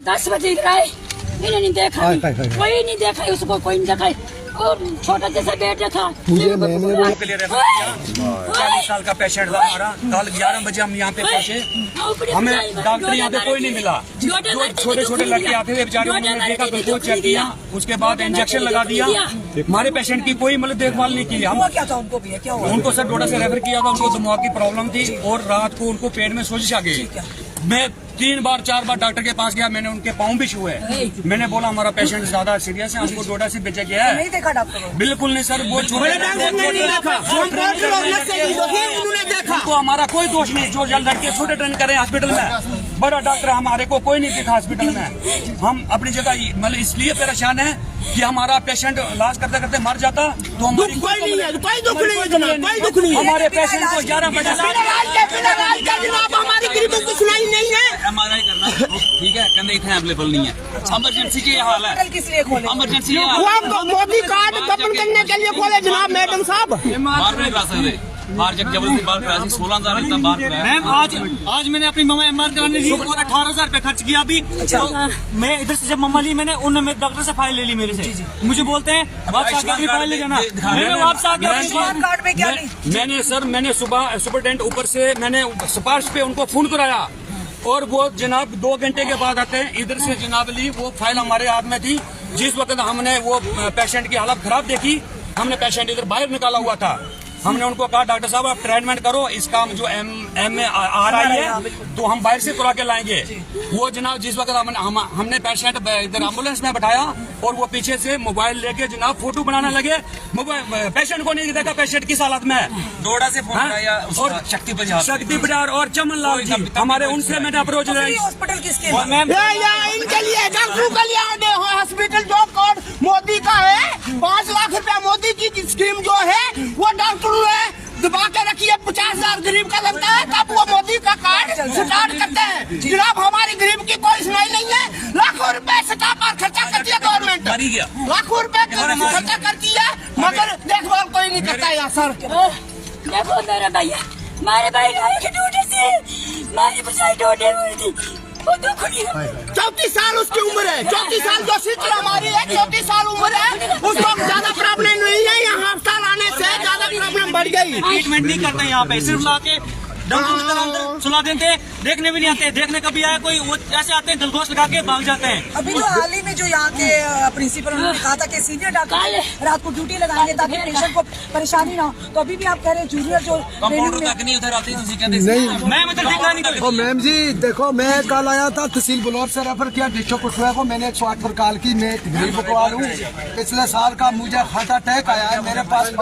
10 बजे इधर आए, मैंने नहीं देखा, कोई नहीं देखा उसको, कोई नहीं देखा। और छोटा जैसा बेटा था, मुझे 40 साल का पेशेंट था हमारा। कल 11 बजे हम यहाँ पे पहुँचे, हमें डॉक्टर यहाँ पे कोई नहीं मिला। जो छोटे छोटे लड़के आते थे बेचारे, उन्होंने देखा, ग्लूकोज चेक किया, उसके बाद इंजेक्शन लगा दिया। हमारे पेशेंट की कोई मतलब देखभाल नहीं की। हम क्या था उनको भी क्या हुआ? उनको सर डोडा से रेफर किया था, उनको दिमाग की प्रॉब्लम थी और रात को उनको पेट में सोजिश आ गई। मैं 3 बार 4 बार डॉक्टर के पास गया, मैंने उनके पाँव भी छुए। मैंने बोला हमारा पेशेंट ज्यादा सीरियस है, हमको डोडा से भेजा गया है। नहीं देखा डॉक्टर? बिल्कुल नहीं सर, वो तो हमारा कोई दोष नहीं। जो लड़के छोटे ट्रेन करे हॉस्पिटल में, बड़ा डॉक्टर हमारे को कोई नहीं दिखा हॉस्पिटल में। हम अपनी जगह मतलब इसलिए परेशान है कि हमारा पेशेंट इलाज करते करते मर जाता तो हमारी कोई दुख नहीं। हमारे पेशेंट को 11 बजे हमारी गरीबों की सुनाई नहीं है। MRI करना ठीक है, कहते इतने अवेलेबल नहीं है। इमरजेंसी की हाल है, किस लिए खोले? इमरजेंसी मोदी कार्ड दफन करने के लिए खोले जनाब मैडम साहब। बाहर नहीं करा सकते, बाहर जब जबरदस्ती बाहर करा 16,000 इतना बाहर कराया। मैम आज मैंने अपनी मम्मा MRI कराने दी और 18,000 रुपए खर्च किया अभी। तो मैं इधर से जब मम्मा ली, मैंने उन्होंने मेरे डॉक्टर से फाइल ले ली मेरे से। मुझे बोलते हैं वापस आके अपनी फाइल ले जाना। मैंने वापस आके कार्ड में क्या नहीं? मैंने सुबह सुपरटेंडेंट ऊपर से मैंने सिफारिश पे उनको फोन कराया और वो जनाब 2 घंटे के बाद आते हैं। इधर से जनाब ली वो फाइल हमारे हाथ में थी। जिस वक्त हमने वो पेशेंट की हालत खराब देखी, हमने पेशेंट इधर बाहर निकाला हुआ था। हमने उनको कहा डॉक्टर साहब आप ट्रीटमेंट करो, इसका जो एम आ रही है तो हम बाहर से करा के लाएंगे। वो जनाब जिस वक्त हमने पेशेंट इधर एम्बुलेंस में बैठाया और वो पीछे से मोबाइल लेके जनाब फोटो बनाने लगे। पेशेंट को नहीं देखा पेशेंट किस हालत में है। डोडा से फोन कराया और शक्ति बाजार और चमन लाल जी हमारे, उनसे मैंने अप्रोच हॉस्पिटल किसके? इनके लिए डॉक्टरों के लिए हॉस्पिटल जो कार्ड मोदी का है, 5 लाख रुपया मोदी की स्कीम जो है वो डॉक्टर दबा के रखिए। 50,000 गरीब का लगता है तब वो मोदी का कार्ड स्टार्ट करते हैं। जनाब हमारी गरीब की कोई सुनाई नहीं है। लाखों रुपए स्टाफ पर खर्चा करती है गवर्नमेंट, लाखों रुपए खर्चा करती है मगर देखभाल कोई नहीं करता है। यहाँ सर देखो मेरा भैया, हमारे भाई की ड्यूटी से हमारी बचाई डोडे हुई थी, वो दुख नहीं है। 34 साल उसकी उम्र है, 34 साल जो सीट हमारी है, 34 साल उम्र है, उसको ज्यादा प्रॉब्लम नहीं है। यहाँ अस्पताल आने से ज्यादा प्रॉब्लम बढ़ गई। ट्रीटमेंट नहीं करते यहाँ पे, सिर्फ ला के अंदर सुला देते, देखने भी नहीं आते। देखने कभी आया कोई, वो ऐसे आते हैं गलगोश लगा के भाग जाते हैं। अभी जो हाल ही में जो यहाँ के प्रिंसिपल उन्होंने कहा था कि सीनियर डॉक्टर रात को ड्यूटी लगाएंगे ताकि पेशेंट को परेशानी ना हो, तो अभी भी आप कह रहे हैं जूनियर जो कंपाउंडर तक नहीं उधर आती, मैं मतलब देखा नहीं। मैम जी देखो, मैं कल आया था तहसील बुलौर से रेफर किया डिस्ट्रिक्ट कुशवाहा को। मैंने 108 पर कॉल की, मैं गरीब बुकवाल हूँ। पिछले साल का मुझे हार्ट अटैक आया है मेरे पास।